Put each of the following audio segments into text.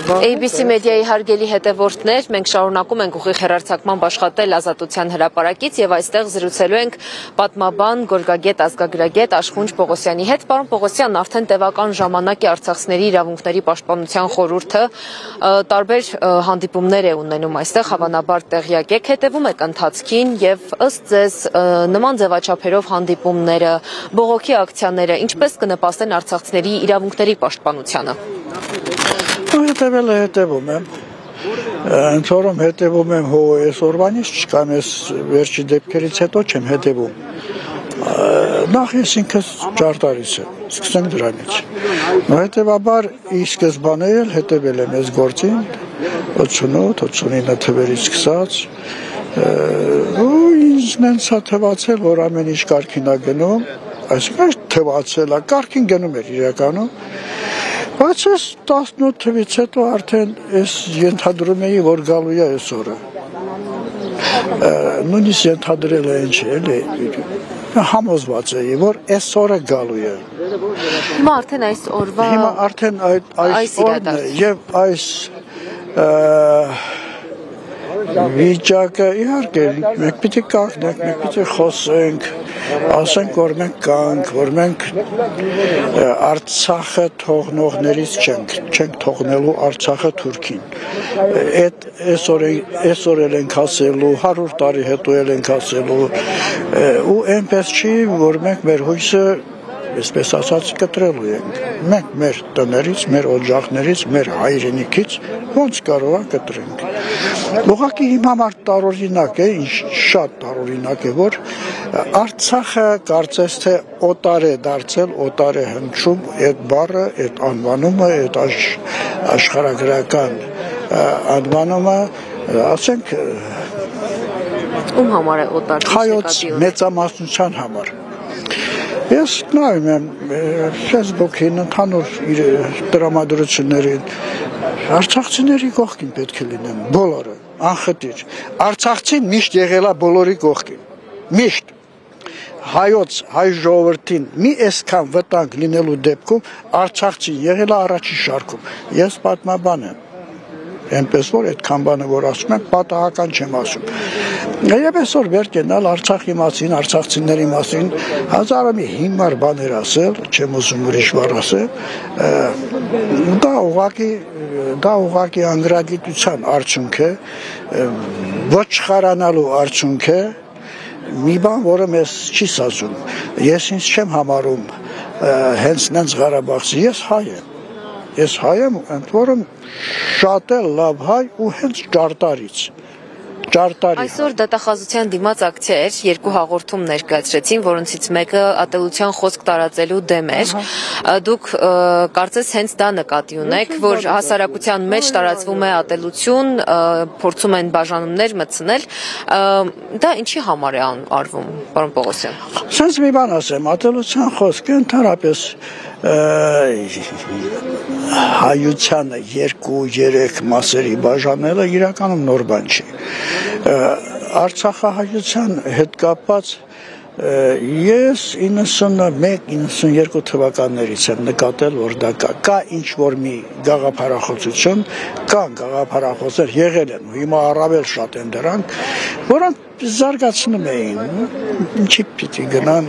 ABC մեդիայի հարգելի հետևորդներ, մենք շարունակում ենք ուղիղ հեռարձակմամբ աշխատել Ազատության հրապարակից եւ այստեղ զրուցելու ենք պատմաբան, գորգագետ, ազգագրագետ Աշխունջ Պողոսյանի հետ։ Պարոն Պողոսյան, արդեն տևական ժամանակ է Արցախցիների իրավունքների պաշտպանության խորհուրդը տարբեր հանդիպումներ է ունենում այստեղ, հավանաբար տեղյակ եք, հետևում եք ընթացքին եւ ըստ ձեզ նման ձևաչափերով հանդիպումները, բողոքի ակցիաները ինչպես կնպաստեն արցախցիների իրավունքների պաշտպանությանը։ Հետևում եմ, ընդ որում հետևում եմ այսօրվանից, չկան այս վերջի դեպքերից հետո չեմ հետևում։ Նախ ես ինքս ճարտարից եմ, սկսենք դրանից։ Հետևաբար ի սկզբանե էլ հետևել եմ այս գործին, 88-89 թվերից սկսած, ու ինձ նենց է թվացել, որ ամեն ինչ կարգին է գնում, այսինքն թվացել է, կարգին գնում էր իրականում, բայց ես 18 թվից հետո արդեն ես ենթադրում էի, որ գալու է այս օրը։ Նույնիսկ ենթադրել է ինչ էլի, համոզված էի, որ այս օրը գալու է։ Հիմա արդեն այս օրվա Հիմա արդեն այս օրն է եւ այս վիճակը իհարկե մենք պիտի կանգնենք, մենք պիտի խոսենք, ասենք որ մենք կանք, որ մենք Արցախը թողնողներից չենք թողնելու Արցախը Թուրքին։ Այսօր էլ ենք ասելու, 100 տարի հետո էլ ենք ասելու, ու այնպես չի, որ մենք մեր հույսը այսպես ասած կտրելու ենք։ Մենք մեր տներից, մեր օջախներից, մեր հայրենիքից ոնց կարող է կտրենք։ Ուղղակի իմ համար տարօրինակ է, շատ տարօրինակ է, որ Արցախը կարծես թե օտար է դարձել, օտար է հնչում այդ բառը, այդ անվանումը, այդ աշխարհագրական անվանումը, ասենք ում համար է օտար։ Հայոց մեծամասնության համար։ Ես նայում եմ Facebook-ին, ընդհանուր տրամադրություններին, արցախցիների կողքին պետք է լինեն, բոլորը, անխտիր։ Արցախցին միշտ եղել է բոլորի կողքին, միշտ։ Հայ ժողովրդին մի այսքան վտանգ լինելու դեպքում Արցախցին եղել է առաջին շարքում։ Ես պատմաբան եմ։ Այնպես որ այդքան բանը որ ասում եմ, պատահական չեմ ասում։ Եվ այսօր վեր կենալ Արցախի մասին, արցախցիների մասին, հազարը մի հիմար բաներ ասել, չեմ ուզում ուրիշ բառ ասել, դա ուղղակի անգրագիտության արդյունք է, ոչխարանալու արդյունք է, մի բան, որը մեզ չի սազում։ Ես ինձ չեմ համարում հենց նենց Ղարաբաղցի, ես հայ եմ։ Ես հայ եմ, ընդ որում շատ է լավ հայ ու հենց ճարտարից։ Այսօր դատախազության դիմաց ակցիա էր, երկու հաղորդում ներկայացրեցին, որոնցից մեկը ատելության խոսք տարածելու դեմ էր։ Դուք կարծես հենց դա նկատի ունեք, որ հասարակության մեջ տարածվում է ատելություն, փորձում են բաժանումներ մտցնել։ Դա ինչի համար է արվում, պարոն Պողոսյան։ Սենց մի բան ասեմ, ատելության խոսքը ընդհանրապես հայությանը 2-3 մասերի բաժանելը իրականում նոր բան չի։ Արցախահայության հետ կապված ես 91-92 թվականներից եմ նկատել, որ դա կա ինչ-որ մի գաղափարախոսություն, կան գաղափարախոսեր եղել են, հիմա առավել շատ են դրանք, որոնք զարգացնում էին, ինչի պիտի գնան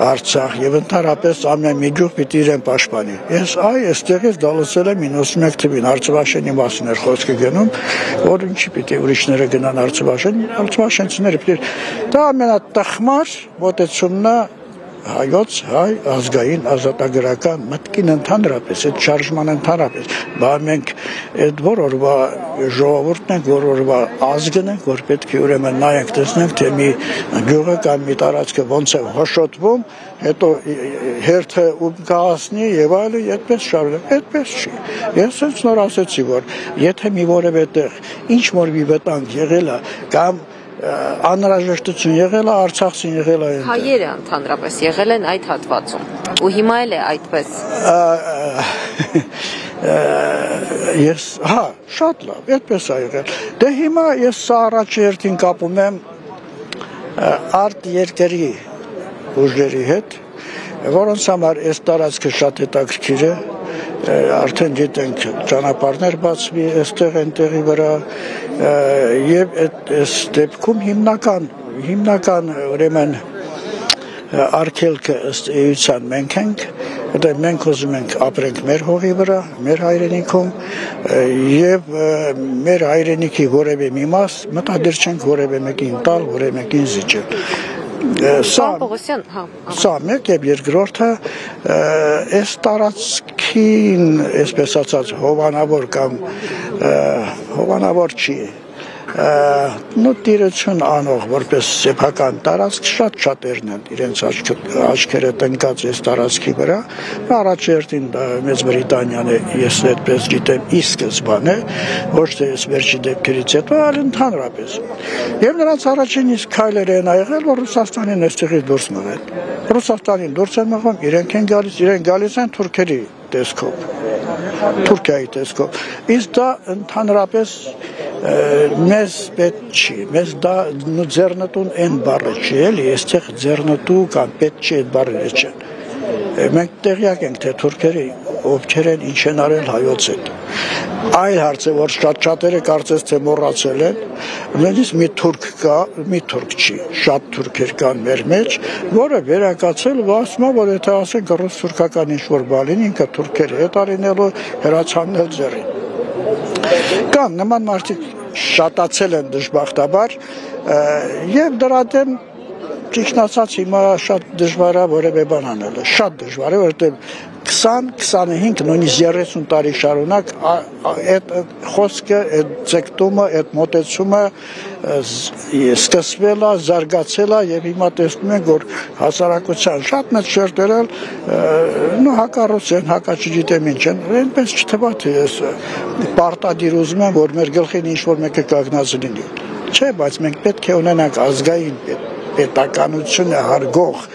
Արցախ եւ ընդհանրապես ամեն մի գյուղ պիտի իրեն պաշտպանի։ Ես այստեղից դա լսել եմ 91 թվին Արցախաշենի մասին էր խոսքը գնում, որ ինչի պիտի ուրիշները գնան Արցախաշեն, արցախաշենցիները պիտի դա ամենատխմար մոտեցումն է հայոց հայ ազգային ազատագրական մտքին ընդհանրապես, այդ շարժման ընդհանրապես, բա մենք այդ որ օրվա ժողովուրդն ենք, որ օրվա ազգն ենք, որ պետք է ուրեմն նայենք, տեսնենք, թե մի գյուղը կամ մի տարածքը ոնց է հոշոտվում, հետո հերթը ում կհասնի եւ այլն, այդպես շարունակ, այդպես չի։ Ես հենց նոր ասեցի, որ եթե մի որևէ տեղ ինչ որ մի վտանգ եղել է կամ անհրաժեշտություն եղել է, Արցախցին եղել է այնտեղ։ Հայերը ընդհանրապես եղել են այդ հատվածում, ու հիմա էլ է այդպես։ Ես, շատ լավ, այդպես է եղել։ Դե հիմա ես սա առաջի հերթին կապում եմ արտ երկրի ուժերի հետ, որոնց համար այս տարածքը շատ հետաքրքիր է, արդեն գիտենք ճանապարհներ բացվի այստեղ այնտեղի վրա եւ այս դեպքում հիմնական ուրեմն արգելքը ըստ էության մենք ենք, մենք ուզում ենք ապրենք մեր հողի վրա, մեր հայրենիքում եւ մեր հայրենիքի որևէ մի մաս մտադիր չենք որևէ մեկին տալ, որևէ մեկին զիջել։ Սա մեկ եւ երկրորդը այս տարածքին, այսպես ասած, հովանավոր կամ հովանավոր չի տիրություն անող որպես սեփական տարածք շատ-շատերն են իրենց աչքերը տնկած այս տարածքի վրա, առաջերտին Մեծ Բրիտանիան է, ես այդպես գիտեմ, ի սկզբանե, ոչ թե այս վերջի դեպքերից հետո, այլ ընդհանրապես։ Եվ նրանց առաջին իսկ քայլերը են եղել, որ Ռուսաստանին այստեղից դուրս մղեն։ Ռուսաստանին դուրս են մղում, իրենք գալիս են թուրքերի տեսքով, Թուրքիայի տեսքով։ Իսկ դա ընդհանրապես մեզ պետք չի, մեզ դա ձեռնտուն են բառը չի, էլի, այստեղ ձեռնտու կամ պետք չի այդ բառերը չեն։ Մենք տեղյակ ենք, թե թուրքերը ովքեր են, ինչ են արել հայոց հետ։ Այլ հարց է, որ շատ-շատերը կարծես թե մոռացել են, նույնիսկ մի թուրք չի, շատ թուրքեր կան մեր մեջ, որը վերակացել ու ասում է, որ եթե ասենք ռուս-թուրքական ինչ-որ բան ինքը թուրքերը հետ արինելու հրացանել ձեռին։ Կան նման մարդիկ շատացել են դժբախտաբար եւ դրա դեմ ճիշտ ասած հիմա շատ դժվար է որևէ բան անելը, շատ դժվար է, որովհետեւ 20-25 նույնիսկ 30 տարի շարունակ այդ խոսքը, այդ ցեկտումը, այդ մոտեցումը սկսվել է, զարգացել է եւ հիմա տեսնում ենք, որ հասարակության շատ մեծ շերտերել հակառոս են, հակաչգիտեմ ինչ են, այնպես չթվա թե ես պարտադիր ուզում եմ, որ մեր գլխին ինչ-որ մեկը կանգնած լինի։ Չէ, բայց մենք պետք է ունենանք ազգային պետականությունը հարգող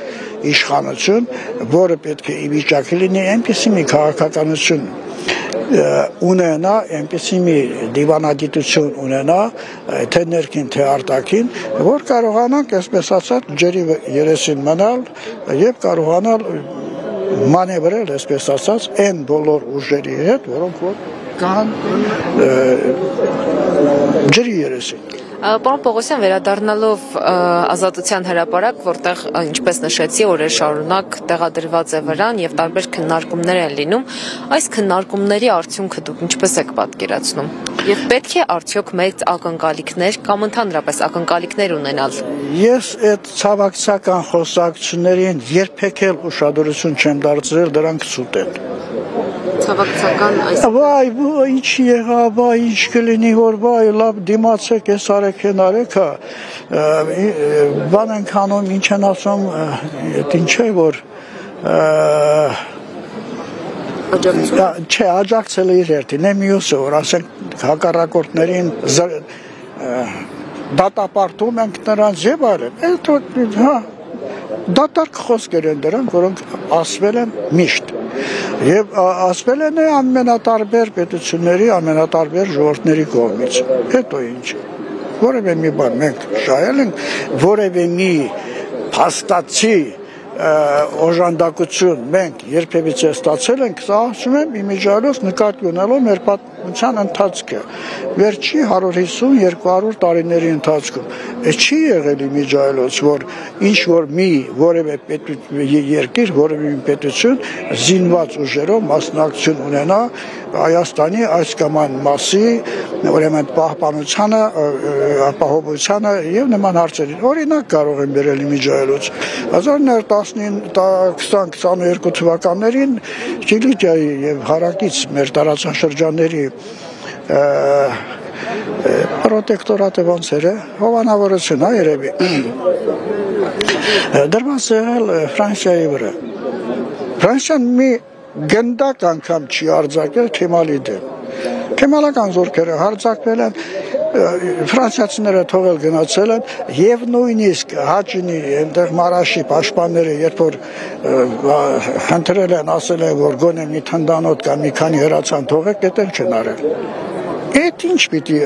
իշխանություն, որը պետք է ի վիճակի լինի այնպիսի մի քաղաքականություն ունենա, այնպիսի մի դիվանագիտություն ունենա, թե ներքին, թե արտաքին, որ կարողանանք, այսպես ասած, ջրի երեսին մնալ եւ կարողանալ մանևրել, այսպես ասած, այն բոլոր ուժերի հետ, որոնք որ կան ջրի երեսին։ Պարոն Պողոսյան, վերադառնալով Ազատության հրապարակ, որտեղ ինչպես նշեցի, օրեր շարունակ տեղադրված է վրան եւ տարբեր քննարկումներ են լինում, այս քննարկումների արդյունքը դուք ինչպես եք պատկերացնում։ Եվ պետք է արդյոք մեծ ակնկալիքներ կամ ընդհանրապես ակնկալիքներ ունենալ։ Ես այդ ցավակցական խոսակցություններին երբեք էլ ուշադրություն չեմ դարձրել, դրանք սուտ են։ Ցավակցական այս Վայ, ինչ եղավ, ինչ կլինի, որ վայ, լավ դիմացեք, այս արեք, արեքա, բան ենք անում, ինչ են ասում, ինչ է, որ չէ, աջակցել է իր երթին, է մյուսը, որ ասենք հակառակորդներին դատապարտում ենք նրանց եւ այլն, դատարկ խոսքեր են դրանք, որոնք ասվել են միշտ եւ ասվել են ամենատարբեր պետությունների, ամենատարբեր ժողովուրդների կողմից։ Հետո ինչ։ Որևէ մի բան մենք շահել ենք, որևէ մի փաստացի օժանդակություն մենք երբևիցե ստացել ենք, սա ասում եմ իմիջիայլոց նկատի ունելով մեր պատմության ընթացքը, վերջի 150-200 տարիների ընթացքում։ Չի եղել իմիջիայլոց, որ ինչ որ մի որևէ երկիր, որևէ մի պետություն զինված ուժերով մասնակցություն ունենա Հայաստանի այս կամ այն մասի, ուրեմն պահպանությանը, ապահովությանը եւ նման հարցերին։ Օրինակ կարող եմ բերել իմիջիայլոց 1920-22 թվականներին Չիլիջիայի եւ հարակից մեր տարածաշրջանների պրոտեկտորատը ոնց էր, հովանավորություն, երևի դրված եղել Ֆրանսիայի վրա։ Ֆրանսիան մի գնդակ անգամ չի արձակել Քեմալի դեմ։ Քեմալական զորքերը հարձակվել են, ֆրանսիացիները թողել գնացել են եւ նույնիսկ Հաճինի այնտեղ Մարաշի պաշտպանները երբ որ խնդրել են, ասել են որ գոնե մի թնդանոթ կամ մի քանի հրացան թողեք, դա չեն արել։ Այդ ինչ պիտի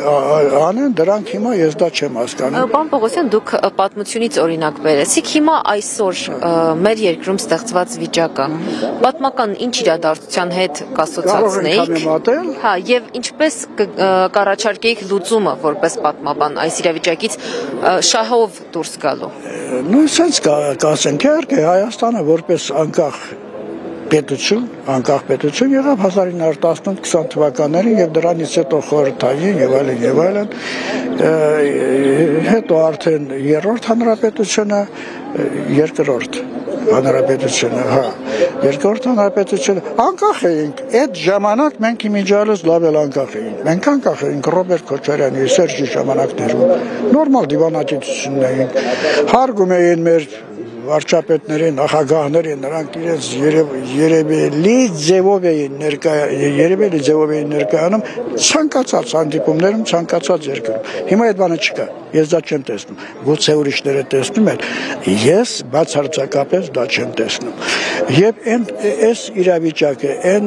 անեն, դրանք հիմա ես դա չեմ հասկանում։ Պարոն Պողոսյան, դուք պատմությունից օրինակ բերեցիք, հիմա այսօր մեր երկրում ստեղծված վիճակը պատմական ինչ իրադարձության հետ կասոցացնեիք։ Հա, եւ ինչպես կառաջարկեիք լուծումը որպես պատմաբան այս իրավիճակից շահով դուրս գալու։ Ну, sense կասենք, իհարկե Հայաստանը որպես անկախ պետություն եղավ 1918-20 թվականներին եւ դրանից հետո խորհրդային եւ այլն, հետո արդեն երրորդ հանրապետությունը, երկրորդ հանրապետությունը, հա, երկրորդ հանրապետությունը անկախ էինք, այդ ժամանակ մենք իմիջիալս լավ էլ անկախ էինք, մենք անկախ էինք Ռոբերտ Քոչարյանի, Սերժի ժամանակներում, նորմալ դիվանագիտություն էինք, հարգում էին մեր վարչապետների, նախագահների, նրանք իրենց երևելի ձևով էին ներկայանում ցանկացած հանդիպումներում, ցանկացած երկրում։ Հիմա այդ բանը չկա։ Ես դա չեմ տեսնում։ Գուցե ուրիշները տեսնում են, ես բացարձակապես դա չեմ տեսնում։ Եվ այս իրավիճակը, այն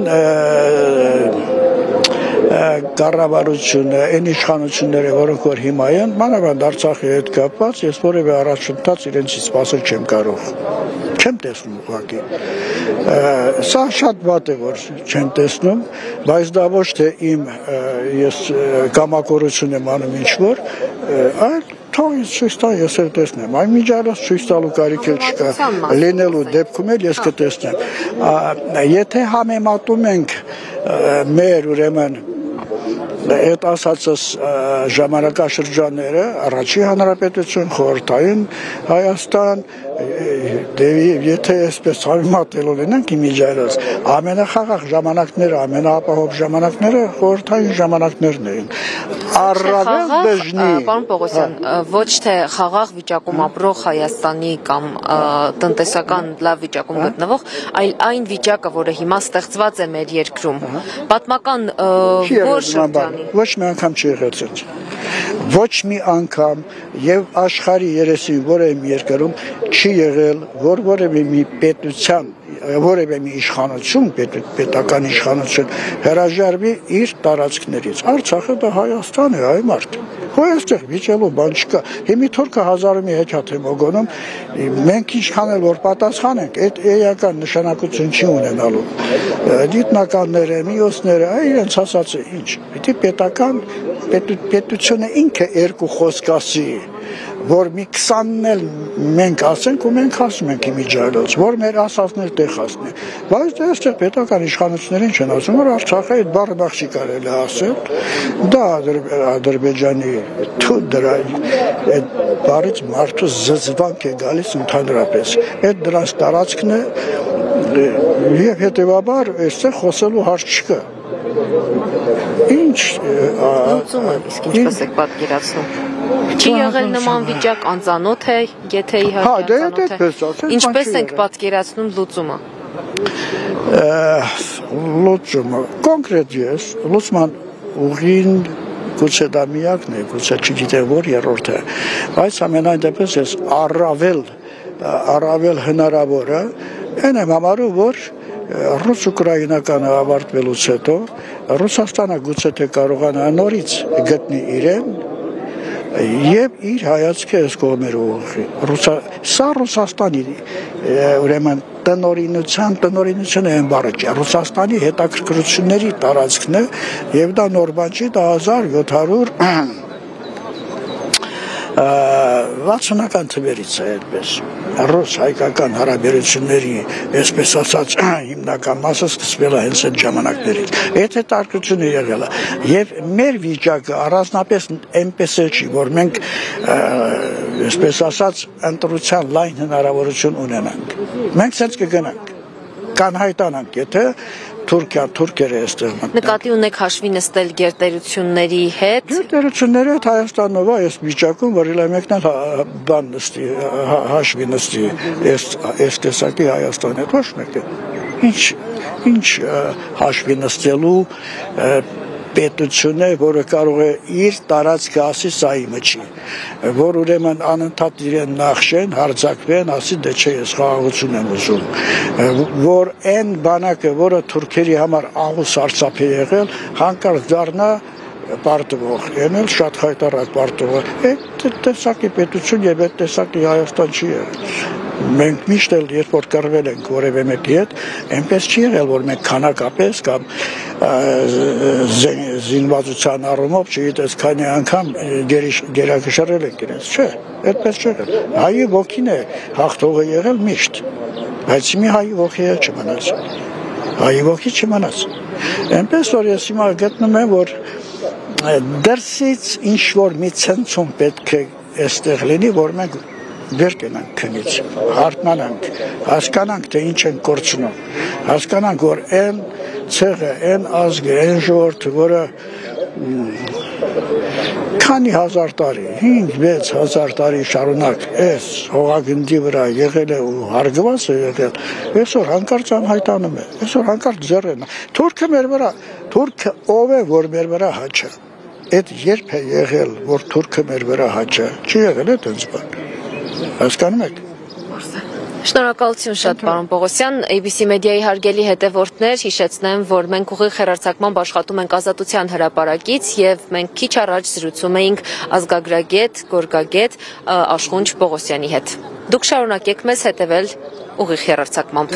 կառավարությունը, այն իշխանությունները, որոնք որ հիմա են, մանավանդ Արցախի հետ կապված, ես որևէ առաջընթաց իրենցից սպասել չեմ կարող։ Չեմ տեսնում ուղղակի։ Սա շատ վատ է, որ չեմ տեսնում, բայց դա ոչ թե իմ ես կամակորություն եմ անում ինչ-որ, այլ թող ինձ ցույց տա, ես էլ տեսնեմ։ Այն միջալից ցույց տալու կարիք էլ չկա։ Լինելու դեպքում էլ ես կտեսնեմ։ Եթե համեմատում ենք մեր ուրեմն այդ ասածս ժամանակաշրջանները, առաջի հանրապետություն, խորհրդային Հայաստան, եթե այսպես համեմատել ունենանք իմիջիալից, ամենախաղաղ ժամանակները, ամենաապահով ժամանակները խորհրդային ժամանակներն էին։ Առավել դժնի։ Պարոն Պողոսյան, ոչ թե խաղաղ վիճակում ապրող Հայաստանի կամ տնտեսական լավ վիճակում գտնվող, այլ այն վիճակը, որը հիմա ստեղծված է մեր երկրում, պատմական որ շրջանի։ Ոչ մի անգամ չի եղել ցած։ Ոչ մի անգամ եւ աշխարհի երեսի որևէ երկրում չի եղել, որ որևէ մի պետության, որևէ մի իշխանություն, պետական իշխանություն հրաժարվի իր տարածքներից։ Արցախը դա Հայաստան է, այ մարդ։ Այստեղ վիճելու բան չկա։ Հիմի թուրքը հազարումի հեքիաթ է մոգոնում, մենք ինչքան էլ որ պատասխանենք, այդ էական նշանակություն չի ունենալու։ Դիտնականները, մյուսները, իրենց ասածը ինչ։ Պիտի պետությունը ինքը երկու խոսք ասի, որ մի 20-ն էլ մենք ասենք ու մենք ասում ենք իմիջիալից, որ մեր ասածն էլ տեղ ասնի։ Բայց դա այստեղ պետական իշխանություններին չեն ասում, որ Արցախը այդ բառը նախ չի կարելի ասել, դա Ադրբեջանի դրա այդ բառից մարդու զզվանք է գալիս ընդհանրապես։ Այդ դրանց տարածքն է եւ հետեւաբար այստեղ խոսելու հարց չկա։ Ինչ լուծումը իսկ ինչպես եք պատկերացնում։ Չի եղել նման վիճակ, անծանոթ է, եթե իհարկե անծանոթ է։ Ինչպես ենք պատկերացնում լուծումը։ Լուծումը կոնկրետ ես, լուծման ուղին գուցե դա միակն է, գուցե չգիտեմ որ երրորդը, բայց ամենայն դեպս ես առավել հնարավոր է, այն եմ համարում, որ ռուս-ուկրաինականը ավարտվելուց հետո Ռուսաստանը գուցե թե կարողանա նորից գտնի իրեն եւ իր հայացքը այս կողմերով ուղղի։ Սա Ռուսաստանի ուրեմն տնօրինությունը այն բառը չէ։ Ռուսաստանի հետաքրքրությունների տարածքն է եւ դա նոր բան չի, դա 1760-ական թվերից է այդպես։ Ռուս-հայկական հարաբերությունների, այսպես ասած, հիմնական մասը սկսվել է հենց այդ ժամանակներից։ Այդ հետաքրքրությունը եղել է։ Եվ մեր վիճակը առանձնապես այնպես չի, որ մենք, այսպես ասած, ընտրության լայն հնարավորություն ունենանք։ Մենք ցած կգնանք, կանհայտանանք, եթե թուրքերը այստեղ մտնեն։ Նկատի ունեք հաշվի նստել գերտերությունների հետ։ Գերտերությունների հետ Հայաստանով է այս վիճակում, որ իլա մեկն էլ բան նստի, հաշվի նստի այս տեսակի Հայաստանի հետ, ոչ մեկը։ Ինչ հաշվի նստելու պետություն է, որը կարող է իր տարածքը ասի սա իմը չի, որ ուրեմն անընդհատ իրեն նախշեն, հարձակվեն, ասի դե չէ ես խաղաղություն եմ ուզում, որ այն բանակը, որը թուրքերի համար աղուս արծափ է եղել, հանկարծ դառնա պարտվող, ենել շատ խայտարակ պարտվող, այդ տեսակի պետություն և այդ տեսակի Հայաստան չի եղել։ Մենք միշտ էլ երբ որ կռվել ենք որևէ մեկի հետ, այնպես չի եղել, որ մենք քանակապես կամ զինվածության առումով չգիտես քանի անգամ գերակշռել ենք իրենց, չէ, այդպես չէ։ Հայի ոգին է հաղթողը եղել միշտ, բայց մի հայի ոգի չմնաց։ Հայի ոգի չմնաց։ Այնպես որ ես հիմա գտնում եմ, որ դրսից ինչ որ մի ցնցում պետք է այստեղ լինի, որ մենք վեր կենանք քնից, հարթնանանք, հասկանանք, թե ինչ ենք կորցնում, հասկանանք, որ այն ցեղը, այն ազգը, այն ժողովուրդը, որը քանի հազար տարի, 5-6 հազար տարի շարունակ այս հողագնդի վրա եղել է ու հարգված է եղել, այսօր հանկարծ անհայտանում է, այսօր հանկարծ ձեռն է։ Թուրքը մեր վրա, թուրքը ով է, որ մեր վրա հաճա։ Այդ երբ է եղել, որ թուրքը մեր վրա հաճա, չի եղել այդպես բան։ Հասկանում եք։ Շնորհակալություն շատ, պարոն Պողոսյան, ABC մեդիայի հարգելի հետևորդներ, հիշեցնեմ, որ մենք ուղիղ հեռարձակմամբ աշխատում ենք Ազատության հրապարակից եւ մենք քիչ առաջ զրուցում էինք ազգագրագետ, գորգագետ Աշխունչ Պողոսյանի հետ։ Դուք շարունակեք մեզ հետևել ուղիղ հեռարձակմամբ։